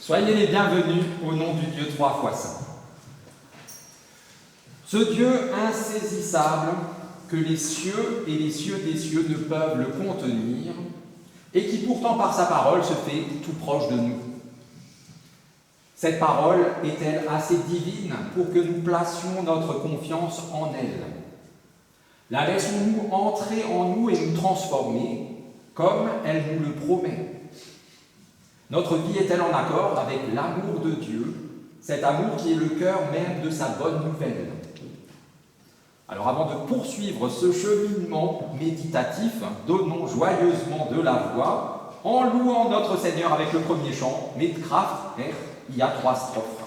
Soyez les bienvenus au nom du Dieu trois fois saint. Ce Dieu insaisissable que les cieux et les cieux des cieux ne peuvent le contenir et qui pourtant par sa parole se fait tout proche de nous. Cette parole est-elle assez divine pour que nous placions notre confiance en elle? La laissons-nous entrer en nous et nous transformer comme elle nous le promet? Notre vie est-elle en accord avec l'amour de Dieu, cet amour qui est le cœur même de sa bonne nouvelle? Alors avant de poursuivre ce cheminement méditatif, donnons joyeusement de la voix en louant notre Seigneur avec le premier chant, Mit Kraft, il y a 3 strophes.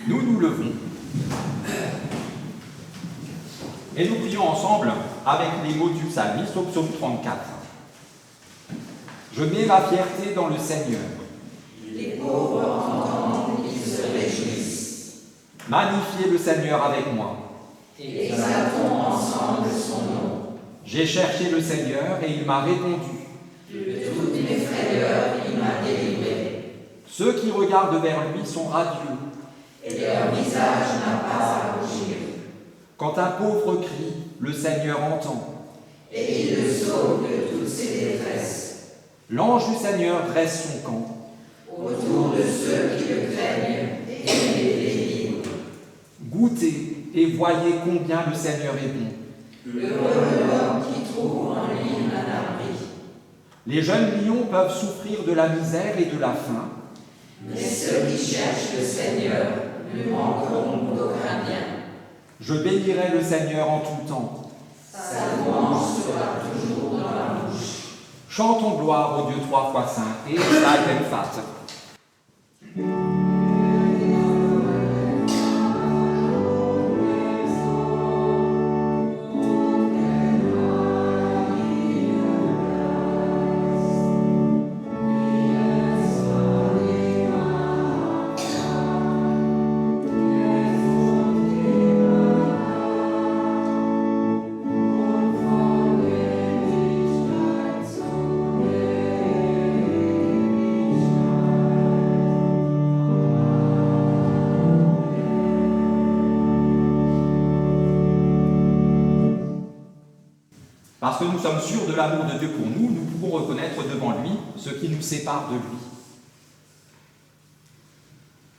Nous nous levons et nous prions ensemble avec les mots du psalmiste au psaume 34. Je mets ma fierté dans le Seigneur. Les pauvres entendent, ils se réjouissent. Magnifiez le Seigneur avec moi. Exaltons ensemble son nom. J'ai cherché le Seigneur et il m'a répondu. De toutes mes frayeurs, il m'a délivré. Ceux qui regardent vers lui sont radieux. Et leur visage n'a pas à rougir. Quand un pauvre crie, le Seigneur entend. Et il le sauve de toutes ses détresses. L'ange du Seigneur dresse son camp Autour de ceux qui le craignent et il les délivre. Goûtez et voyez combien le Seigneur est bon. Heureux l'homme qui trouve en lui un abri. Les jeunes lions peuvent souffrir de la misère et de la faim. Mais ceux qui cherchent le Seigneur ne manqueront d'aucun bien. Je bénirai le Seigneur en tout temps. Sa louange sera toujours dans la bouche. Chantons gloire au Dieu trois fois saint et Saïd Fat. Parce que nous sommes sûrs de l'amour de Dieu pour nous, nous pouvons reconnaître devant lui ce qui nous sépare de lui.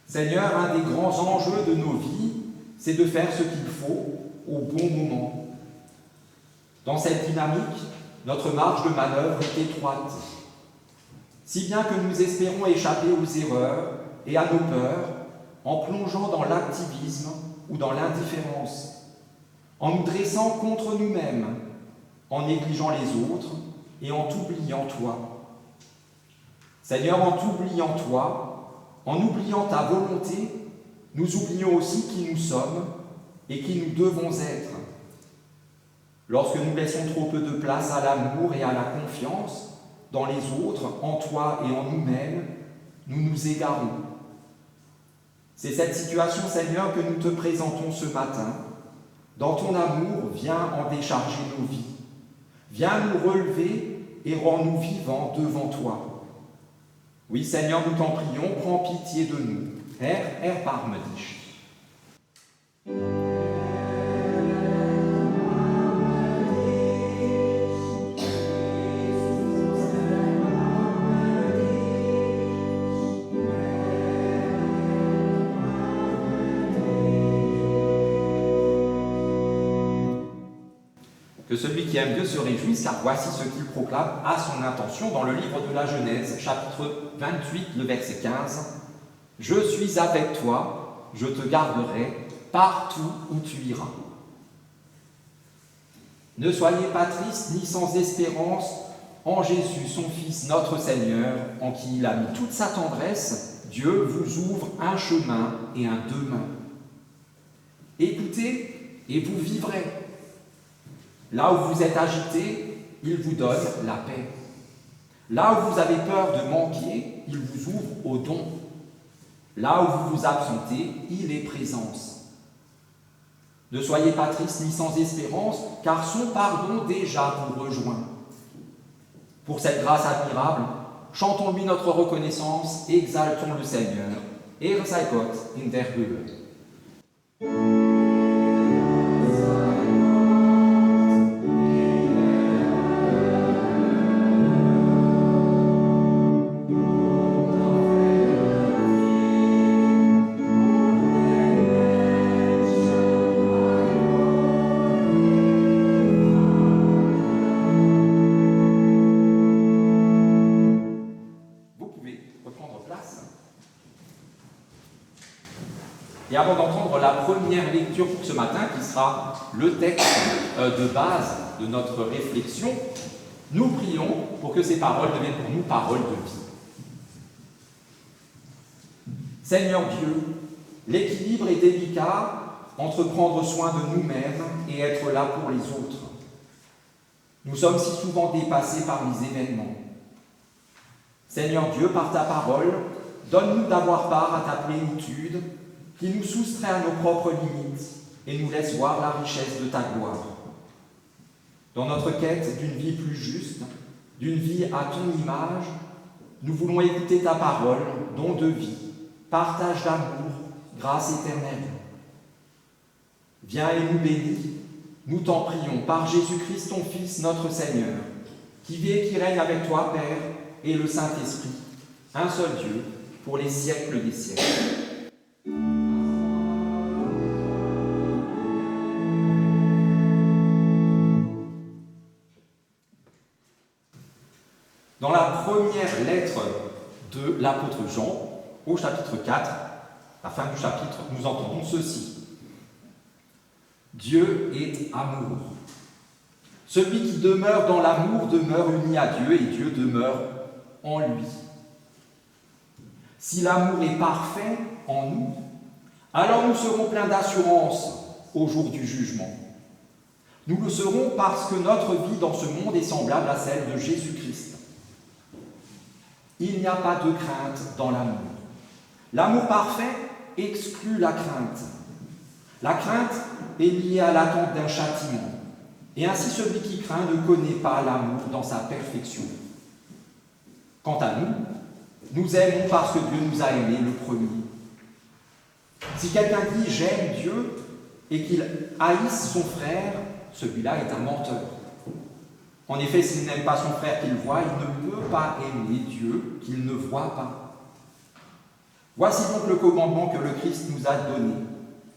Seigneur, un des grands enjeux de nos vies, c'est de faire ce qu'il faut au bon moment. Dans cette dynamique, notre marge de manœuvre est étroite, si bien que nous espérons échapper aux erreurs et à nos peurs en plongeant dans l'activisme ou dans l'indifférence, en nous dressant contre nous-mêmes, en négligeant les autres et en t'oubliant toi. Seigneur, en t'oubliant toi, en oubliant ta volonté, nous oublions aussi qui nous sommes et qui nous devons être. Lorsque nous laissons trop peu de place à l'amour et à la confiance dans les autres, en toi et en nous-mêmes, nous nous égarons. C'est cette situation, Seigneur, que nous te présentons ce matin. Dans ton amour, viens en décharger nos vies. Viens nous relever et rends-nous vivants devant toi. Oui, Seigneur, nous t'en prions, prends pitié de nous. Barme dich. Que celui qui aime Dieu se réjouisse, car voici ce qu'il proclame à son intention dans le livre de la Genèse, chapitre 28, le verset 15. « Je suis avec toi, je te garderai partout où tu iras. » Ne soyez pas tristes ni sans espérance en Jésus, son Fils, notre Seigneur, en qui il a mis toute sa tendresse. Dieu vous ouvre un chemin et un demain. Écoutez et vous vivrez. Là où vous êtes agité, il vous donne la paix. Là où vous avez peur de manquer, il vous ouvre au don. Là où vous vous absentez, il est présence. Ne soyez pas tristes ni sans espérance, car son pardon déjà vous rejoint. Pour cette grâce admirable, chantons-lui notre reconnaissance, exaltons le Seigneur. Sei Gott in der Höhe. Et avant d'entendre la première lecture pour ce matin, qui sera le texte de base de notre réflexion, nous prions pour que ces paroles deviennent pour nous paroles de vie. Seigneur Dieu, L'équilibre est délicat entre prendre soin de nous-mêmes et être là pour les autres. Nous sommes si souvent dépassés par les événements. Seigneur Dieu, par ta parole, donne-nous d'avoir part à ta plénitude qui nous soustrait à nos propres limites et nous laisse voir la richesse de ta gloire. Dans notre quête d'une vie plus juste, d'une vie à ton image, nous voulons écouter ta parole, don de vie, partage d'amour, grâce éternelle. Viens et nous bénis, nous t'en prions, par Jésus-Christ, ton Fils, notre Seigneur, qui vit et qui règne avec toi, Père, et le Saint-Esprit, un seul Dieu, pour les siècles des siècles. Dans la première lettre de l'apôtre Jean, au chapitre 4, la fin du chapitre, nous entendons ceci. Dieu est amour. Celui qui demeure dans l'amour demeure uni à Dieu et Dieu demeure en lui. Si l'amour est parfait en nous, alors nous serons pleins d'assurance au jour du jugement. Nous le serons parce que notre vie dans ce monde est semblable à celle de Jésus-Christ. Il n'y a pas de crainte dans l'amour. L'amour parfait exclut la crainte. La crainte est liée à l'attente d'un châtiment. Et ainsi, celui qui craint ne connaît pas l'amour dans sa perfection. Quant à nous, nous aimons parce que Dieu nous a aimés le premier. Si quelqu'un dit « j'aime Dieu » et qu'il haïsse son frère, celui-là est un menteur. En effet, s'il n'aime pas son frère qu'il voit, il ne peut pas aimer Dieu qu'il ne voit pas. Voici donc le commandement que le Christ nous a donné.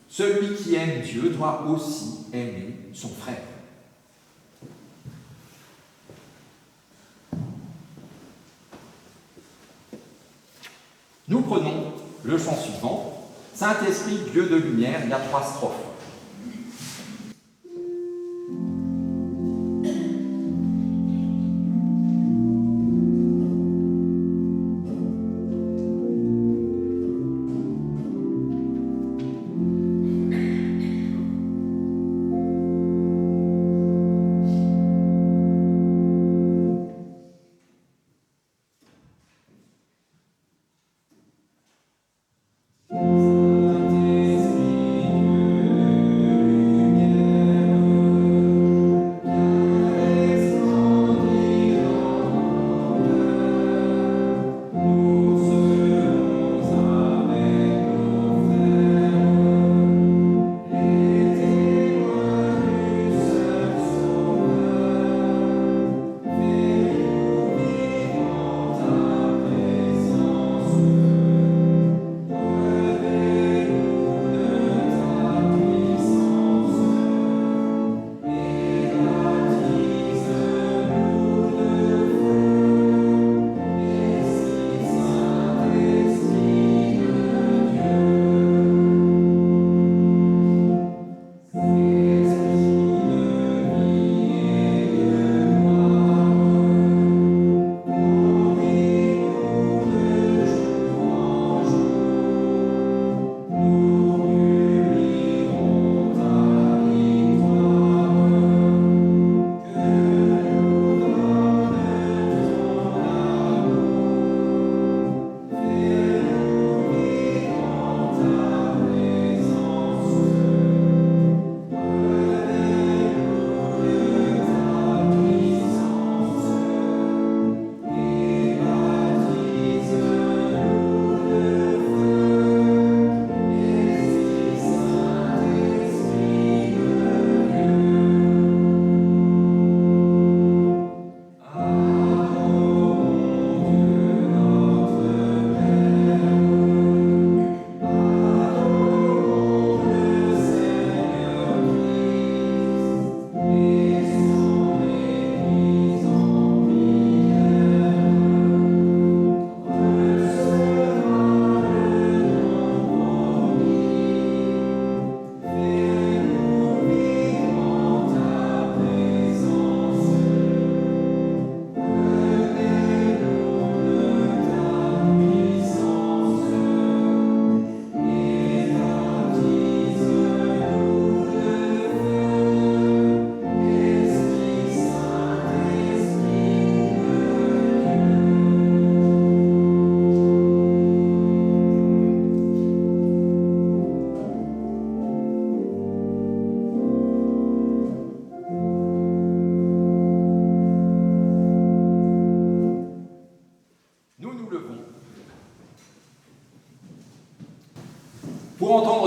Celui qui aime Dieu doit aussi aimer son frère. Nous prenons le chant suivant. Saint-Esprit, Dieu de lumière, il y a 3 strophes.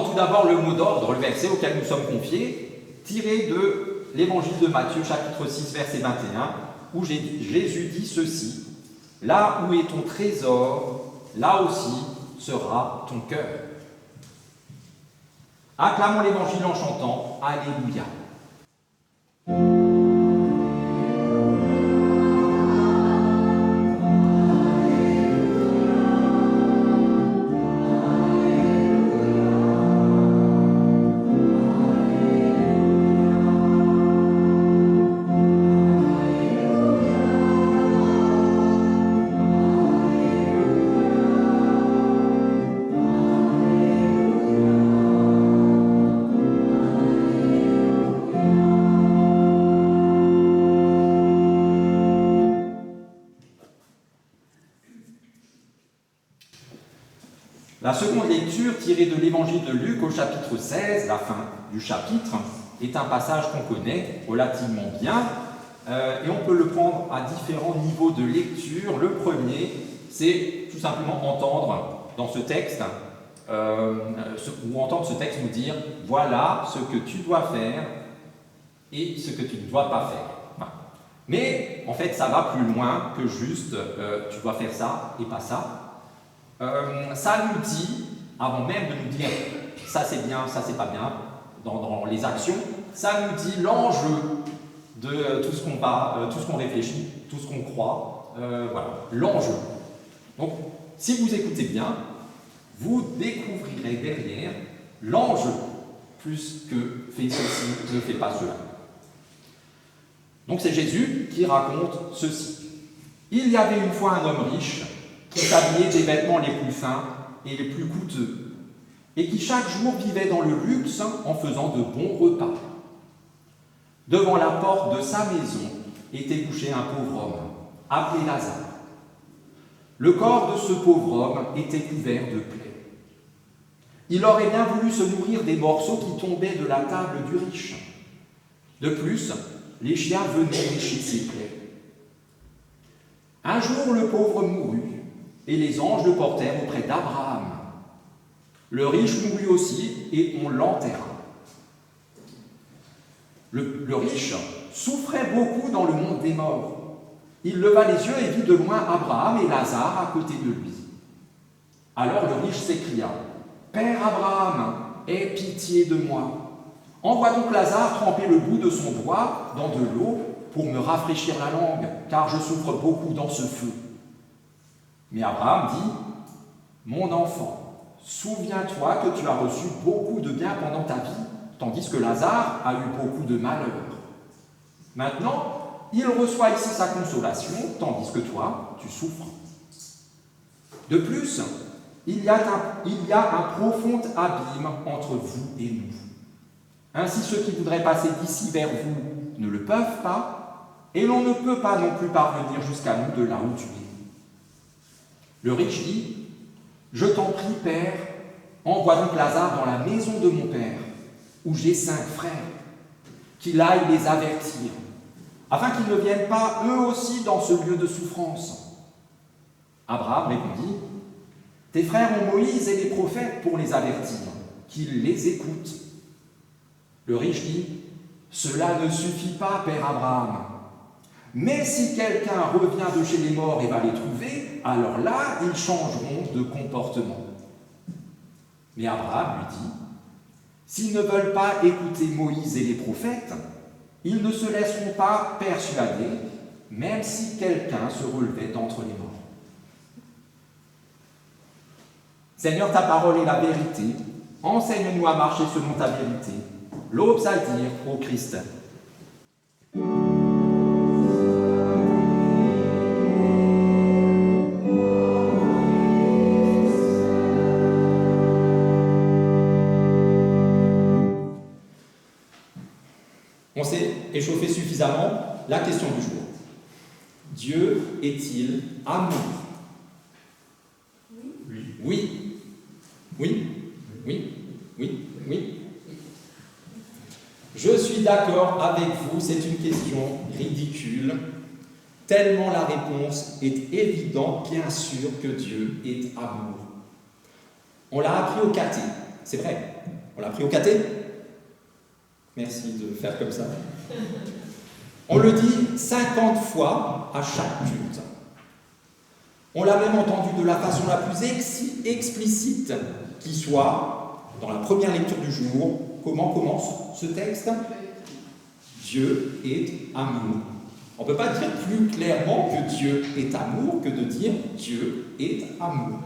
prendre tout d'abord le mot d'ordre, le verset auquel nous sommes confiés, tiré de l'évangile de Matthieu, chapitre 6, verset 21, où Jésus dit ceci: « Là où est ton trésor, là aussi sera ton cœur. » Acclamons l'évangile en chantant « Alléluia ». La seconde lecture, tirée de l'évangile de Luc au chapitre 16, la fin du chapitre, est un passage qu'on connaît relativement bien, et on peut le prendre à différents niveaux de lecture. Le premier, c'est tout simplement entendre dans ce texte, ou entendre ce texte nous dire « Voilà ce que tu dois faire et ce que tu ne dois pas faire. » Mais en fait, ça va plus loin que juste tu dois faire ça et pas ça. Ça nous dit, avant même de nous dire ça c'est bien, ça c'est pas bien, dans les actions, ça nous dit l'enjeu de tout ce qu'on réfléchit, tout ce qu'on croit, voilà, l'enjeu. Donc, si vous écoutez bien, vous découvrirez derrière l'enjeu, plus que fais ceci, ne fais pas cela. Donc c'est Jésus qui raconte ceci. Il y avait une fois un homme riche qui s'habillait des vêtements les plus fins et les plus coûteux, et qui chaque jour vivait dans le luxe en faisant de bons repas. Devant la porte de sa maison était couché un pauvre homme, appelé Lazare. Le corps de ce pauvre homme était couvert de plaies. Il aurait bien voulu se nourrir des morceaux qui tombaient de la table du riche. De plus, les chiens venaient lécher ses plaies. Un jour, le pauvre mourut, et les anges le portèrent auprès d'Abraham. Le riche mourut aussi, et on l'enterra. Le riche souffrait beaucoup dans le monde des morts. Il leva les yeux et vit de loin Abraham et Lazare à côté de lui. Alors le riche s'écria : « Père Abraham, aie pitié de moi. Envoie donc Lazare tremper le bout de son doigt dans de l'eau pour me rafraîchir la langue, car je souffre beaucoup dans ce feu. » Mais Abraham dit : « Mon enfant, souviens-toi que tu as reçu beaucoup de bien pendant ta vie, tandis que Lazare a eu beaucoup de malheur. Maintenant, il reçoit ici sa consolation, tandis que toi, tu souffres. De plus, il y a un profond abîme entre vous et nous. Ainsi, ceux qui voudraient passer d'ici vers vous ne le peuvent pas, et l'on ne peut pas non plus parvenir jusqu'à nous de là où tu es. » Le riche dit : « Je t'en prie, Père, envoie donc Lazare dans la maison de mon père, où j'ai 5 frères, qu'il aille les avertir, afin qu'ils ne viennent pas eux aussi dans ce lieu de souffrance. » Abraham répondit : « Tes frères ont Moïse et les prophètes pour les avertir, qu'ils les écoutent. » Le riche dit : « Cela ne suffit pas, Père Abraham. Mais si quelqu'un revient de chez les morts et va les trouver, alors là, ils changeront de comportement. » Mais Abraham lui dit : « S'ils ne veulent pas écouter Moïse et les prophètes, ils ne se laisseront pas persuader, même si quelqu'un se relevait d'entre les morts. » Seigneur, ta parole est la vérité. Enseigne-nous à marcher selon ta vérité. L'aube à dire au Christ. On s'est échauffé suffisamment. La question du jour. Dieu est-il amour ? Oui. Oui. Oui. Oui. Oui. Oui. Je suis d'accord avec vous, c'est une question ridicule, tellement la réponse est évidente, bien sûr, que Dieu est amour. On l'a appris au caté, c'est vrai. On l'a appris au caté? Merci de faire comme ça. On le dit 50 fois à chaque culte. On l'a même entendu de la façon la plus explicite qui soit dans la première lecture du jour. Comment commence ce texte? Dieu est amour. On ne peut pas dire plus clairement que Dieu est amour que de dire Dieu est amour.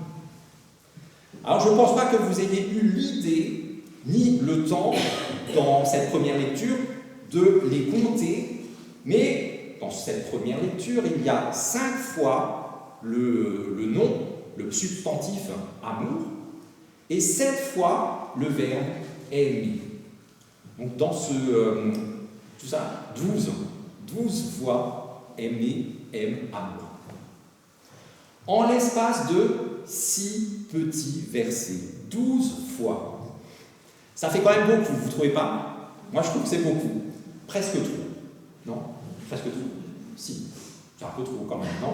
Alors je ne pense pas que vous ayez eu l'idée ni le temps dans cette première lecture de les compter, mais dans cette première lecture, il y a 5 fois le nom, le substantif amour, et 7 fois le verbe aimer. Donc dans tout ça, 12 fois aimer, aime, amour. En l'espace de 6 petits versets, 12 fois. Ça fait quand même beaucoup, vous ne trouvez pas? Moi je trouve que c'est beaucoup, presque trop. Non? Presque trop? Si, c'est un peu trop quand même, non?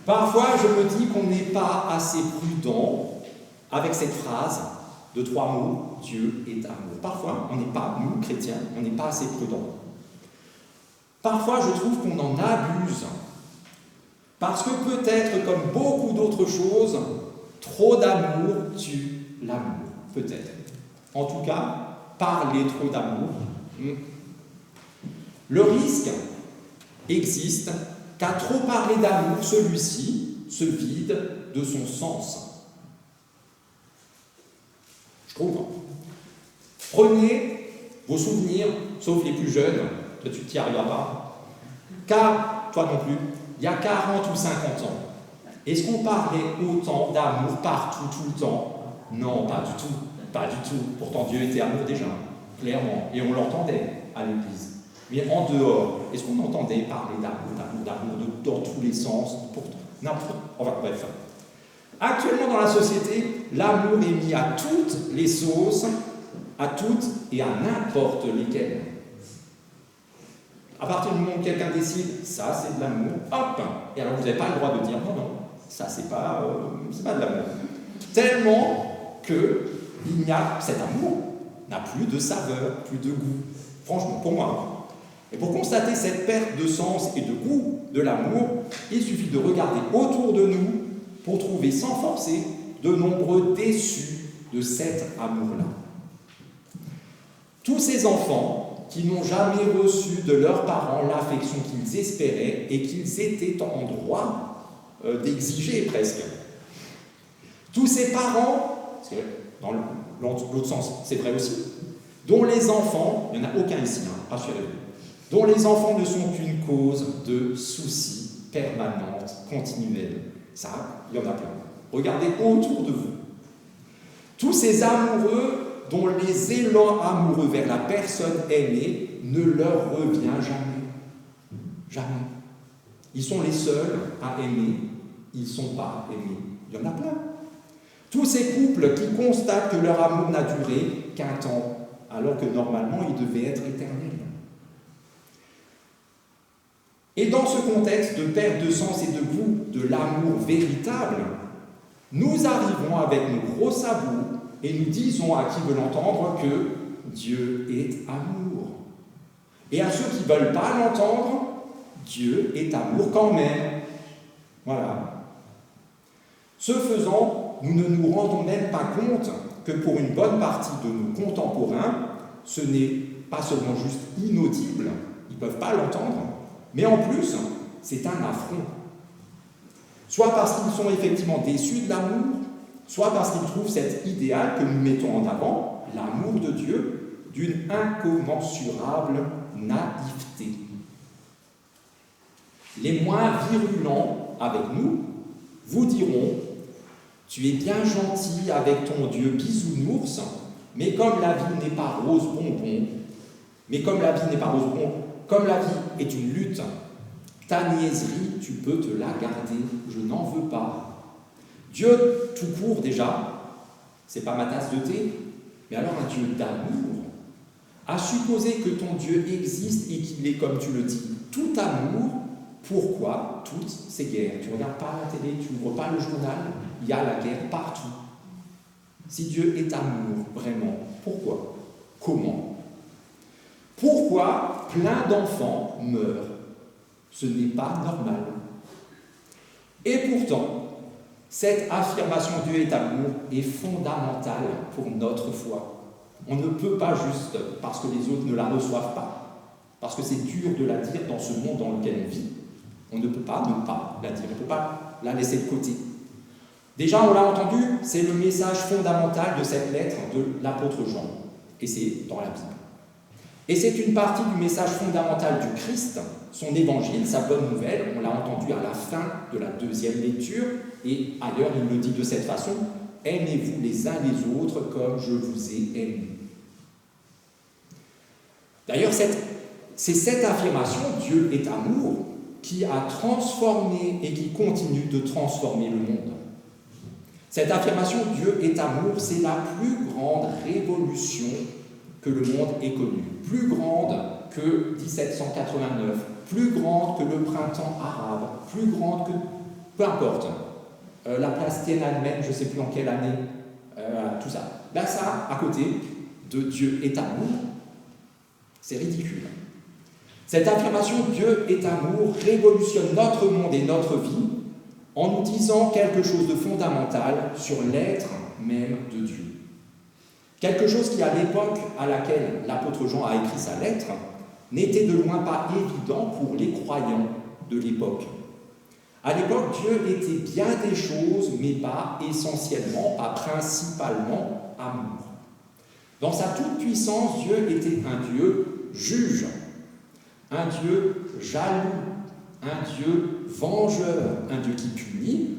Parfois je me dis qu'on n'est pas assez prudent avec cette phrase de 3 mots, Dieu est amour. Parfois, on n'est pas, nous, chrétiens, on n'est pas assez prudents. Parfois, je trouve qu'on en abuse. Parce que peut-être, comme beaucoup d'autres choses, trop d'amour tue l'amour. Peut-être. En tout cas, parler trop d'amour. Le risque existe qu'à trop parler d'amour, celui-ci se vide de son sens. Prenez vos souvenirs, sauf les plus jeunes, toi tu t'y arriveras pas, car, toi non plus, il y a 40 ou 50 ans, est-ce qu'on parlait autant d'amour partout, tout le temps? Non, pas du tout, pas du tout. Pourtant Dieu était amour déjà, clairement, et on l'entendait à l'église. Mais en dehors, est-ce qu'on entendait parler d'amour dans tous les sens, pourtant, n'importe, enfin bref. Actuellement dans la société, l'amour est mis à toutes les sauces, à toutes et à n'importe lesquelles. À partir du moment où quelqu'un décide, ça c'est de l'amour, hop! Et alors vous n'avez pas le droit de dire non, non, ça c'est pas de l'amour. Tellement que cet amour n'a plus de saveur, plus de goût. Franchement, pour moi. Et pour constater cette perte de sens et de goût de l'amour, il suffit de regarder autour de nous pour trouver sans forcer de nombreux déçus de cet amour-là. Tous ces enfants qui n'ont jamais reçu de leurs parents l'affection qu'ils espéraient et qu'ils étaient en droit d'exiger presque. Tous ces parents, parce que dans l'autre sens c'est vrai aussi, dont les enfants, il n'y en a aucun ici, rassurez-vous, dont les enfants ne sont qu'une cause de soucis permanentes, continuels. Ça, il y en a plein. Regardez autour de vous. Tous ces amoureux dont les élans amoureux vers la personne aimée ne leur revient jamais. Jamais. Ils sont les seuls à aimer. Ils ne sont pas aimés. Il y en a plein. Tous ces couples qui constatent que leur amour n'a duré qu'un temps, alors que normalement il devait être éternel. Et dans ce contexte de perte de sens et de goût de l'amour véritable, nous arrivons avec nos gros sabots et nous disons à qui veut l'entendre que Dieu est amour. Et à ceux qui ne veulent pas l'entendre, Dieu est amour quand même. Voilà. Ce faisant, nous ne nous rendons même pas compte que pour une bonne partie de nos contemporains, ce n'est pas seulement juste inaudible, ils ne peuvent pas l'entendre, mais en plus, c'est un affront. Soit parce qu'ils sont effectivement déçus de l'amour, soit parce qu'ils trouvent cet idéal que nous mettons en avant, l'amour de Dieu, d'une incommensurable naïveté. Les moins virulents avec nous vous diront « Tu es bien gentil avec ton Dieu bisounours, mais comme la vie n'est pas rose bonbon, comme la vie est une lutte, ta niaiserie, tu peux te la garder, je n'en veux pas. Dieu, tout court déjà, c'est pas ma tasse de thé, mais alors un Dieu d'amour. À supposer que ton Dieu existe et qu'il est, comme tu le dis, tout amour, pourquoi toutes ces guerres? Tu ne regardes pas la télé, tu n'ouvres pas le journal, il y a la guerre partout. Si Dieu est amour, vraiment, plein d'enfants meurent. Ce n'est pas normal. Et pourtant, cette affirmation Dieu est amour est fondamentale pour notre foi. On ne peut pas juste, parce que les autres ne la reçoivent pas, parce que c'est dur de la dire dans ce monde dans lequel on vit, on ne peut pas ne pas la dire, on ne peut pas la laisser de côté. Déjà, on l'a entendu, c'est le message fondamental de cette lettre de l'apôtre Jean, et c'est dans la Bible. Et c'est une partie du message fondamental du Christ, son évangile, sa bonne nouvelle, on l'a entendu à la fin de la deuxième lecture, et ailleurs il le dit de cette façon, « Aimez-vous les uns les autres comme je vous ai aimé. » D'ailleurs, c'est cette affirmation, Dieu est amour, qui a transformé et qui continue de transformer le monde. Cette affirmation, Dieu est amour, c'est la plus grande révolution que le monde ait connue, plus grande que 1789, plus grande que le printemps arabe, plus grande que, peu importe, la place Tiananmen, je ne sais plus en quelle année, tout ça. Là, ça, à côté de Dieu est amour, c'est ridicule. Cette affirmation Dieu est amour révolutionne notre monde et notre vie en nous disant quelque chose de fondamental sur l'être même de Dieu. Quelque chose qui, à l'époque à laquelle l'apôtre Jean a écrit sa lettre, n'était de loin pas évident pour les croyants de l'époque. À l'époque, Dieu était bien des choses, mais pas essentiellement, pas principalement amour. Dans sa toute-puissance, Dieu était un Dieu juge, un Dieu jaloux, un Dieu vengeur, un Dieu qui punit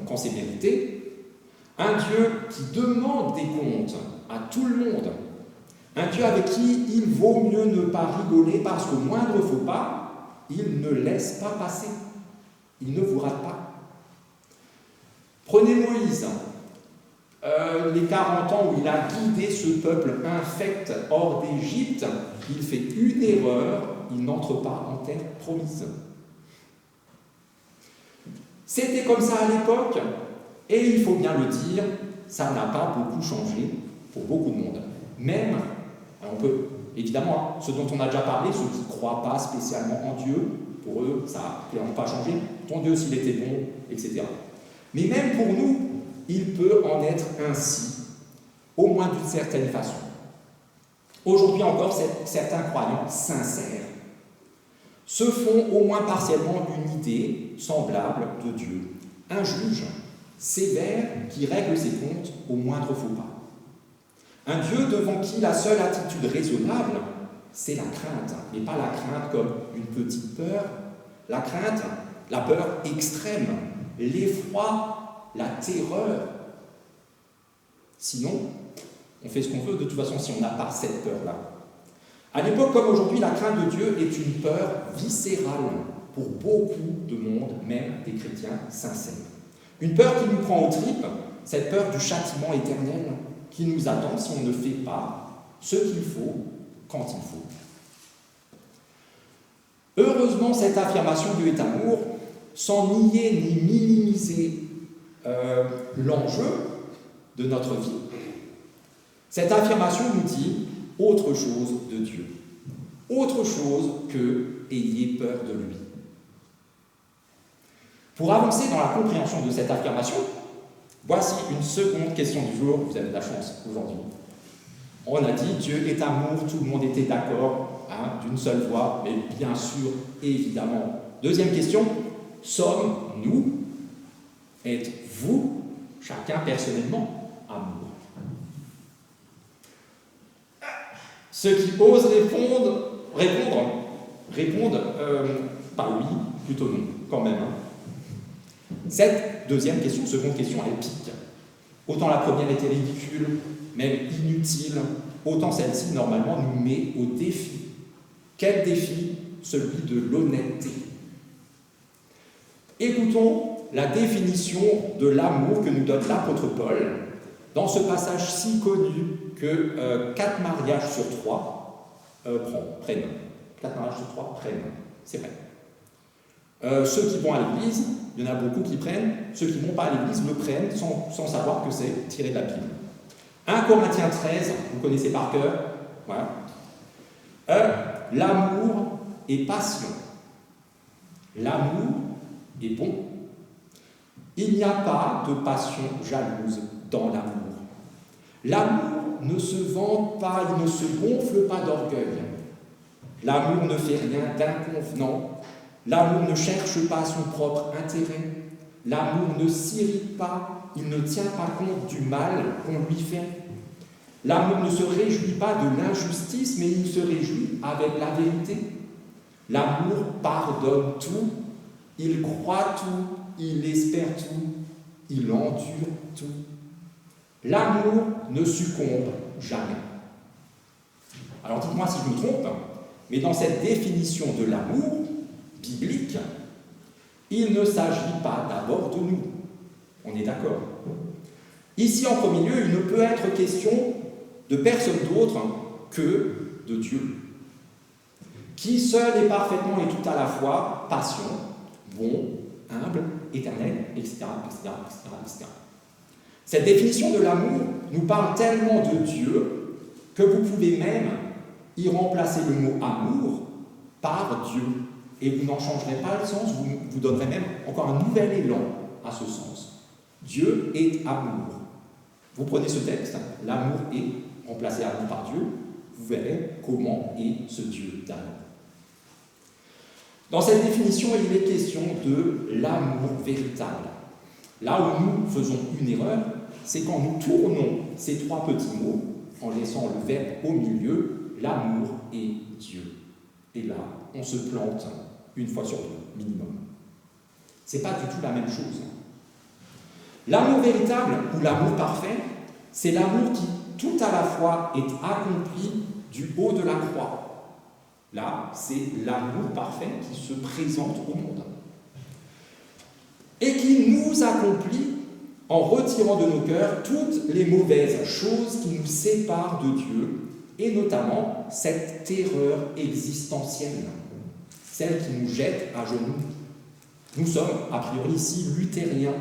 quand c'est mérité, un Dieu qui demande des comptes à tout le monde, un Dieu avec qui il vaut mieux ne pas rigoler parce qu'au moindre faux pas, il ne laisse pas passer, il ne vous rate pas. Prenez Moïse, les 40 ans où il a guidé ce peuple infect hors d'Égypte, il fait une erreur, il n'entre pas en terre promise. C'était comme ça à l'époque, et il faut bien le dire, ça n'a pas beaucoup changé pour beaucoup de monde. Même, on peut, évidemment, ceux dont on a déjà parlé, ceux qui ne croient pas spécialement en Dieu, pour eux, ça n'a clairement pas changé. Ton Dieu, s'il était bon, etc. Mais même pour nous, il peut en être ainsi, au moins d'une certaine façon. Aujourd'hui encore, certains croyants sincères se font au moins partiellement une idée semblable de Dieu. Un juge sévère qui règle ses comptes au moindre faux pas. Un Dieu devant qui la seule attitude raisonnable, c'est la crainte, mais pas la crainte comme une petite peur, la crainte, la peur extrême, l'effroi, la terreur. Sinon, on fait ce qu'on veut de toute façon si on n'a pas cette peur-là. À l'époque comme aujourd'hui, la crainte de Dieu est une peur viscérale pour beaucoup de monde, même des chrétiens sincères. Une peur qui nous prend aux tripes, cette peur du châtiment éternel qui nous attend si on ne fait pas ce qu'il faut quand il faut. Heureusement, cette affirmation Dieu est amour, sans nier ni minimiser l'enjeu de notre vie, cette affirmation nous dit autre chose de Dieu, autre chose que ayez peur de lui. Pour avancer dans la compréhension de cette affirmation, voici une seconde question du jour. Vous avez de la chance aujourd'hui. On a dit Dieu est amour, tout le monde était d'accord, d'une seule voix, mais bien sûr, évidemment. Deuxième question, sommes-nous, êtes-vous, chacun personnellement, amour? Ceux qui osent répondent par oui, plutôt non, quand même. Cette deuxième question, seconde question, elle pique. Autant la première était ridicule, même inutile, autant celle-ci, normalement, nous met au défi. Quel défi? Celui de l'honnêteté. Écoutons la définition de l'amour que nous donne l'apôtre Paul dans ce passage si connu que 4 mariages sur 3 prennent. 4 mariages sur 3 prennent, c'est vrai. Ceux qui vont à l'église, il y en a beaucoup qui prennent, ceux qui ne vont pas à l'église le prennent sans savoir que c'est tiré de la Bible. 1 Corinthiens 13, vous connaissez par cœur, voilà. l'amour est passion. L'amour est bon. Il n'y a pas de passion jalouse dans l'amour. L'amour ne se vante pas, il ne se gonfle pas d'orgueil. L'amour ne fait rien d'inconvenant. L'amour ne cherche pas son propre intérêt. L'amour ne s'irrite pas, il ne tient pas compte du mal qu'on lui fait. L'amour ne se réjouit pas de l'injustice, mais il se réjouit avec la vérité. L'amour pardonne tout, il croit tout, il espère tout, il endure tout. L'amour ne succombe jamais. Alors dites-moi si je me trompe, mais dans cette définition de l'amour biblique, il ne s'agit pas d'abord de nous. On est d'accord. Ici, en premier lieu, il ne peut être question de personne d'autre que de Dieu, qui seul est parfaitement et tout à la fois patient, bon, humble, éternel, etc., etc., etc., etc. Cette définition de l'amour nous parle tellement de Dieu que vous pouvez même y remplacer le mot amour par Dieu. Et vous n'en changerez pas le sens, vous donnerez même encore un nouvel élan à ce sens. Dieu est amour. Vous prenez ce texte, l'amour est, remplacé amour par Dieu, vous verrez comment est ce Dieu d'amour. Dans cette définition, il est question de l'amour véritable. Là où nous faisons une erreur, c'est quand nous tournons ces trois petits mots en laissant le verbe au milieu, l'amour et Dieu. Et là, on se plante une fois sur deux, minimum. C'est pas du tout la même chose. L'amour véritable ou l'amour parfait, c'est l'amour qui tout à la fois est accompli du haut de la croix. Là, c'est l'amour parfait qui se présente au monde. Et qui nous accomplit en retirant de nos cœurs toutes les mauvaises choses qui nous séparent de Dieu, et notamment cette terreur existentielle, celle qui nous jette à genoux. Nous sommes, a priori ici, luthériens.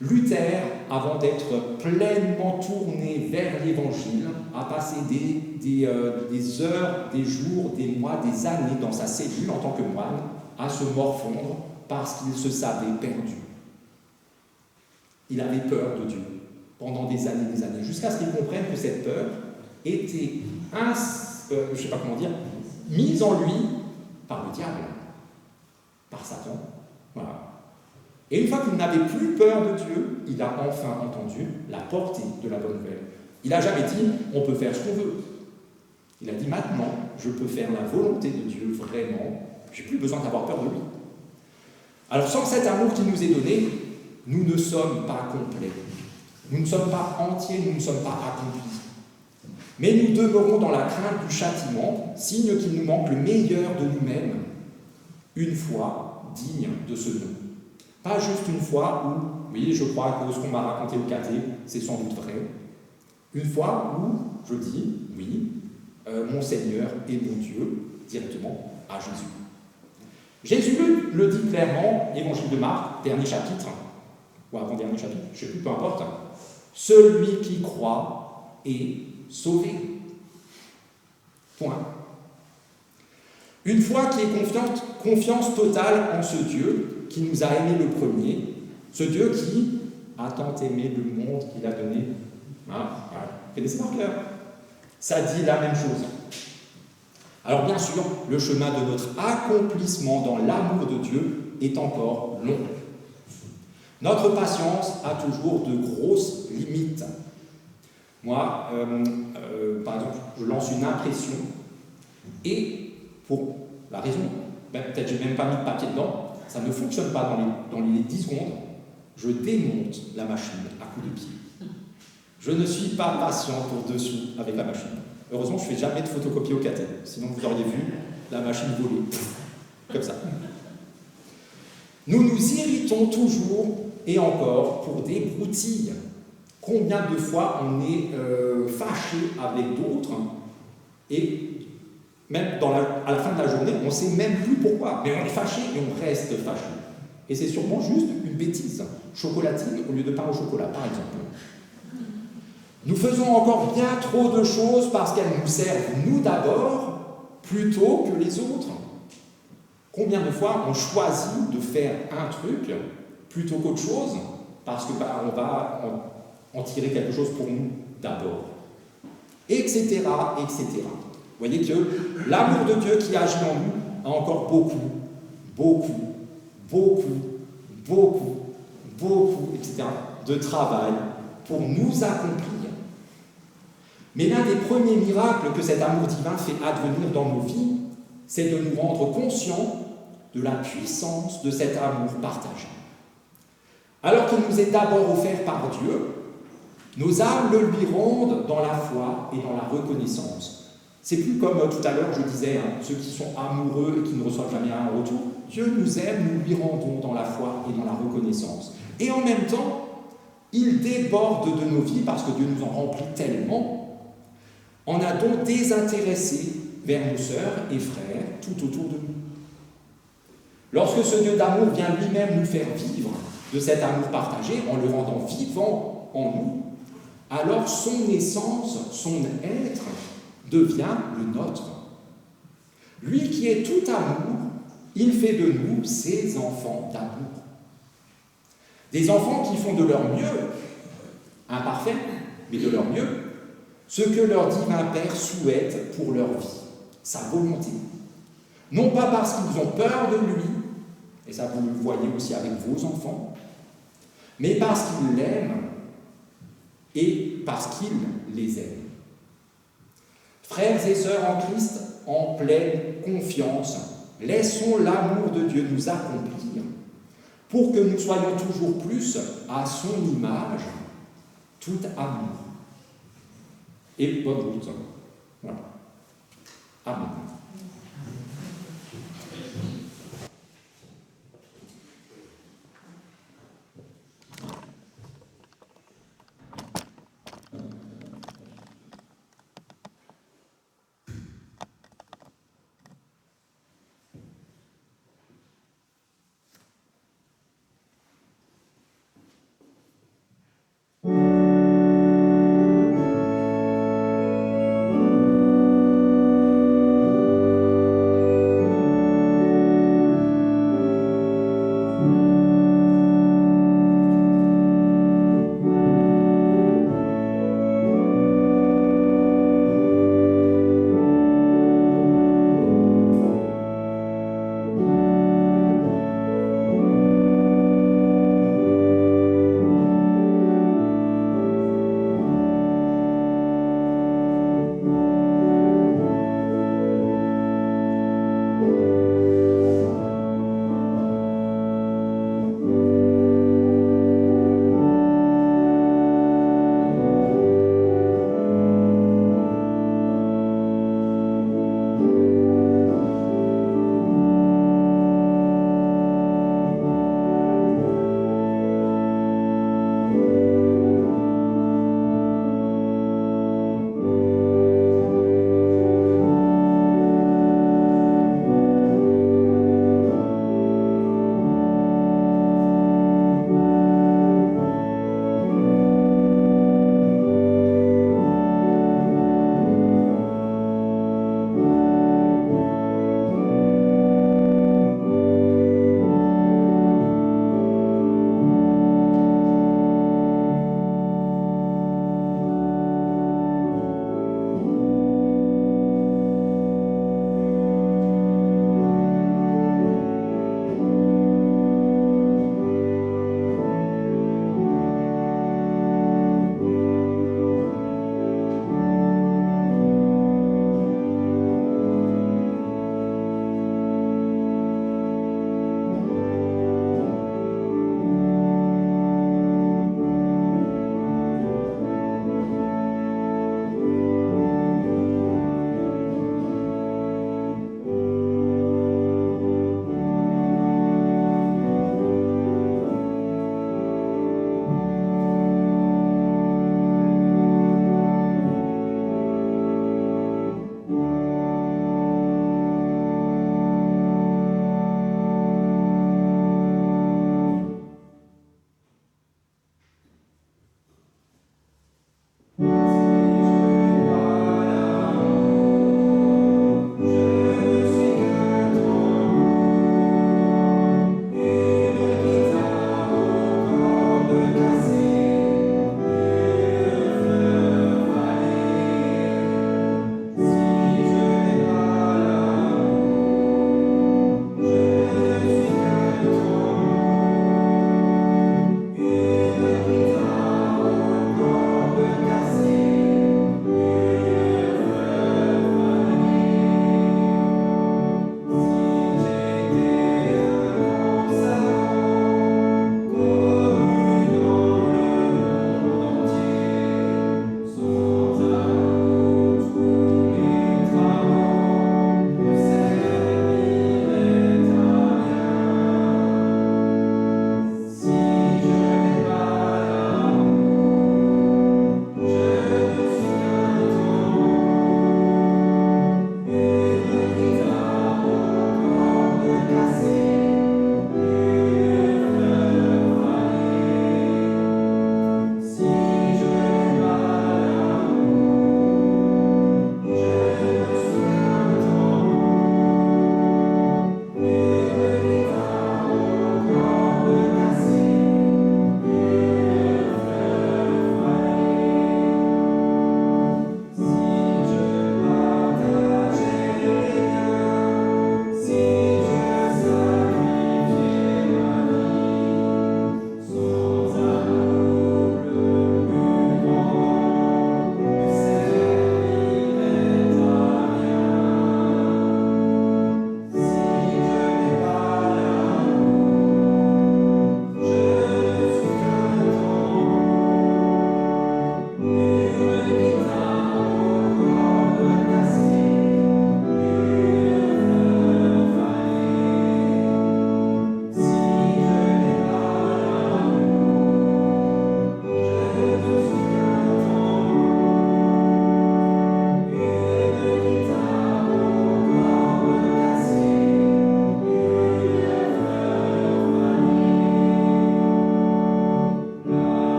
Luther, avant d'être pleinement tourné vers l'Évangile, a passé des heures, des jours, des mois, des années dans sa cellule en tant que moine, à se morfondre parce qu'il se savait perdu. Il avait peur de Dieu pendant des années, jusqu'à ce qu'il comprenne que cette peur était, mise en lui par le diable, par Satan. Voilà. Et une fois qu'il n'avait plus peur de Dieu, il a enfin entendu la portée de la bonne nouvelle. Il n'a jamais dit « on peut faire ce qu'on veut ». Il a dit « maintenant, je peux faire la volonté de Dieu vraiment, je n'ai plus besoin d'avoir peur de lui ». Alors sans cet amour qui nous est donné, nous ne sommes pas complets. Nous ne sommes pas entiers, nous ne sommes pas accomplis. Mais nous demeurons dans la crainte du châtiment, signe qu'il nous manque le meilleur de nous-mêmes, une foi digne de ce nom. Pas juste une fois où, oui, je crois que ce qu'on m'a raconté au caté, c'est sans doute vrai. Une fois où je dis, oui, mon Seigneur et mon Dieu, directement à Jésus. Jésus le dit clairement, Évangile de Marc, dernier chapitre, ou avant-dernier chapitre, je ne sais plus, peu importe. Celui qui croit est sauvé. Point. Une foi qui est confiance totale en ce Dieu qui nous a aimés le premier, ce Dieu qui a tant aimé le monde qu'il a donné. Connaissez par cœur. Ça dit la même chose. Alors bien sûr, le chemin de notre accomplissement dans l'amour de Dieu est encore long. Notre patience a toujours de grosses limites. Moi, par exemple, je lance une impression et pour la raison, peut-être que je n'ai même pas mis de papier dedans, ça ne fonctionne pas dans les 10 secondes, je démonte la machine à coups de pied. Je ne suis pas patient pour dessous avec la machine. Heureusement, je ne fais jamais de photocopie au caté, sinon vous auriez vu la machine voler, comme ça. Nous nous irritons toujours et encore pour des broutilles. Combien de fois on est fâché avec d'autres et même à la fin de la journée, on ne sait même plus pourquoi, mais on est fâché et on reste fâché. Et c'est sûrement juste une bêtise. Chocolatine au lieu de pain au chocolat, par exemple. Nous faisons encore bien trop de choses parce qu'elles nous servent, nous d'abord, plutôt que les autres. Combien de fois on choisit de faire un truc plutôt qu'autre chose parce que on va en tirer quelque chose pour nous d'abord, etc., etc. Vous voyez que l'amour de Dieu qui agit en nous a encore beaucoup, etc., de travail pour nous accomplir. Mais l'un des premiers miracles que cet amour divin fait advenir dans nos vies, c'est de nous rendre conscients de la puissance de cet amour partagé. Alors qu'il nous est d'abord offert par Dieu, nos âmes le lui rendent dans la foi et dans la reconnaissance. C'est plus comme tout à l'heure je disais, ceux qui sont amoureux et qui ne reçoivent jamais un retour. Dieu nous aime, nous lui rendons dans la foi et dans la reconnaissance. Et en même temps, il déborde de nos vies parce que Dieu nous en remplit tellement, en un don désintéressé vers nos sœurs et frères tout autour de nous. Lorsque ce Dieu d'amour vient lui-même nous faire vivre de cet amour partagé, en le rendant vivant en nous, alors son essence, son être, devient le nôtre. Lui qui est tout amour, il fait de nous ses enfants d'amour. Des enfants qui font de leur mieux, imparfait, mais de leur mieux, ce que leur divin Père souhaite pour leur vie, sa volonté. Non pas parce qu'ils ont peur de lui, et ça vous le voyez aussi avec vos enfants, mais parce qu'ils l'aiment et parce qu'il les aime. Frères et sœurs en Christ, en pleine confiance, laissons l'amour de Dieu nous accomplir pour que nous soyons toujours plus à son image, tout amour. Et bonne route. Voilà. Amen.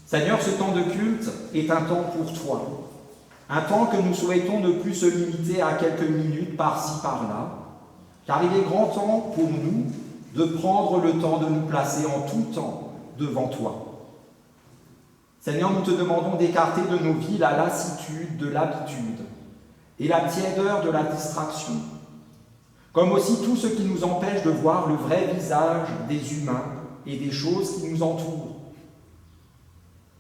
Seigneur, ce temps de culte est un temps pour toi, un temps que nous souhaitons ne plus se limiter à quelques minutes par-ci, par-là, car il est grand temps pour nous de prendre le temps de nous placer en tout temps devant toi. Seigneur, nous te demandons d'écarter de nos vies la lassitude de l'habitude et la tiédeur de la distraction, comme aussi tout ce qui nous empêche de voir le vrai visage des humains et des choses qui nous entourent.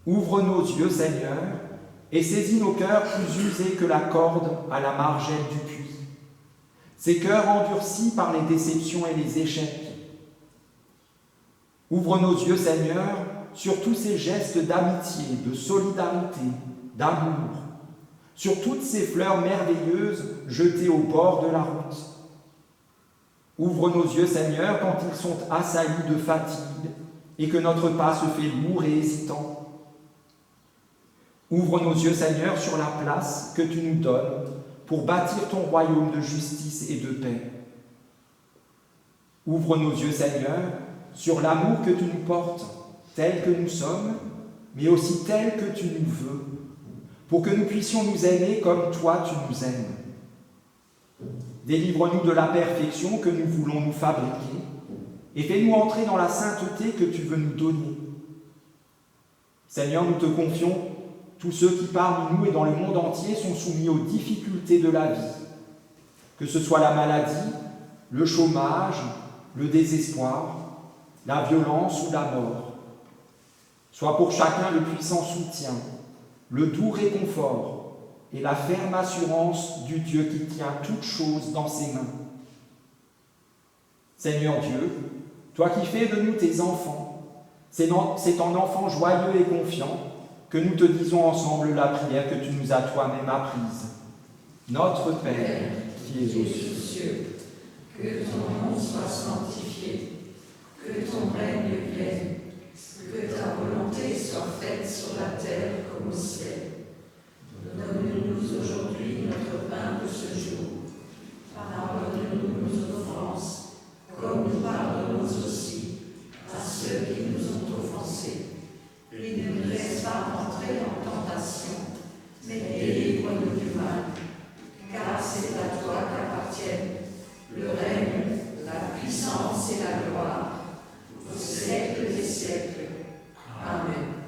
Ouvre nos yeux, Seigneur, et saisis nos cœurs plus usés que la corde à la margelle du puits, ces cœurs endurcis par les déceptions et les échecs. Ouvre nos yeux, Seigneur, sur tous ces gestes d'amitié, de solidarité, d'amour, sur toutes ces fleurs merveilleuses jetées au bord de la route. Ouvre nos yeux, Seigneur, quand ils sont assaillis de fatigue et que notre pas se fait lourd et hésitant. Ouvre nos yeux, Seigneur, sur la place que tu nous donnes pour bâtir ton royaume de justice et de paix. Ouvre nos yeux, Seigneur, sur l'amour que tu nous portes, tel que nous sommes, mais aussi tel que tu nous veux, pour que nous puissions nous aimer comme toi tu nous aimes. Délivre-nous de la perfection que nous voulons nous fabriquer et fais-nous entrer dans la sainteté que tu veux nous donner. Seigneur, nous te confions tous ceux qui parmi nous et dans le monde entier sont soumis aux difficultés de la vie, que ce soit la maladie, le chômage, le désespoir, la violence ou la mort. Sois pour chacun le puissant soutien, le doux réconfort et la ferme assurance du Dieu qui tient toutes choses dans ses mains. Seigneur Dieu, toi qui fais de nous tes enfants, c'est en enfant joyeux et confiant que nous te disons ensemble la prière que tu nous as toi-même apprise. Notre Père, qui es aux cieux, que ton nom soit sanctifié, que ton règne vienne, que ta volonté soit faite sur la terre comme au ciel. Donne-nous aujourd'hui notre pain de ce jour. Pardonne-nous nos offenses, comme nous pardonnons aussi à ceux qui nous ont offensés. Et ne nous laisse pas entrer en tentation, mais délivre-nous du mal. Car c'est à toi qu'appartiennent le règne, la puissance et la gloire, au siècle des siècles. Amen.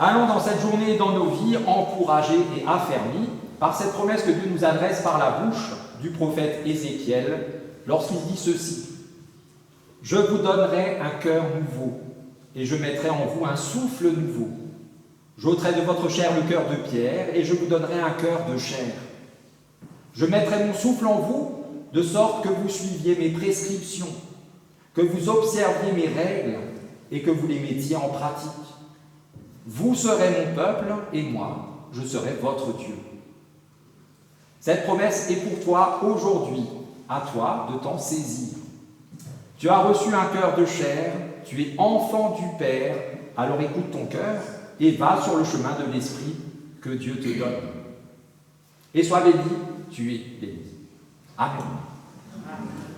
Allons dans cette journée et dans nos vies encouragés et affermis par cette promesse que Dieu nous adresse par la bouche du prophète Ézéchiel lorsqu'il dit ceci. « Je vous donnerai un cœur nouveau et je mettrai en vous un souffle nouveau. J'ôterai de votre chair le cœur de pierre et je vous donnerai un cœur de chair. Je mettrai mon souffle en vous de sorte que vous suiviez mes prescriptions, que vous observiez mes règles et que vous les mettiez en pratique. Vous serez mon peuple et moi, je serai votre Dieu. » Cette promesse est pour toi aujourd'hui, à toi de t'en saisir. Tu as reçu un cœur de chair, tu es enfant du Père, alors écoute ton cœur et va sur le chemin de l'Esprit que Dieu te donne. Et sois béni, tu es béni. Amen. Amen.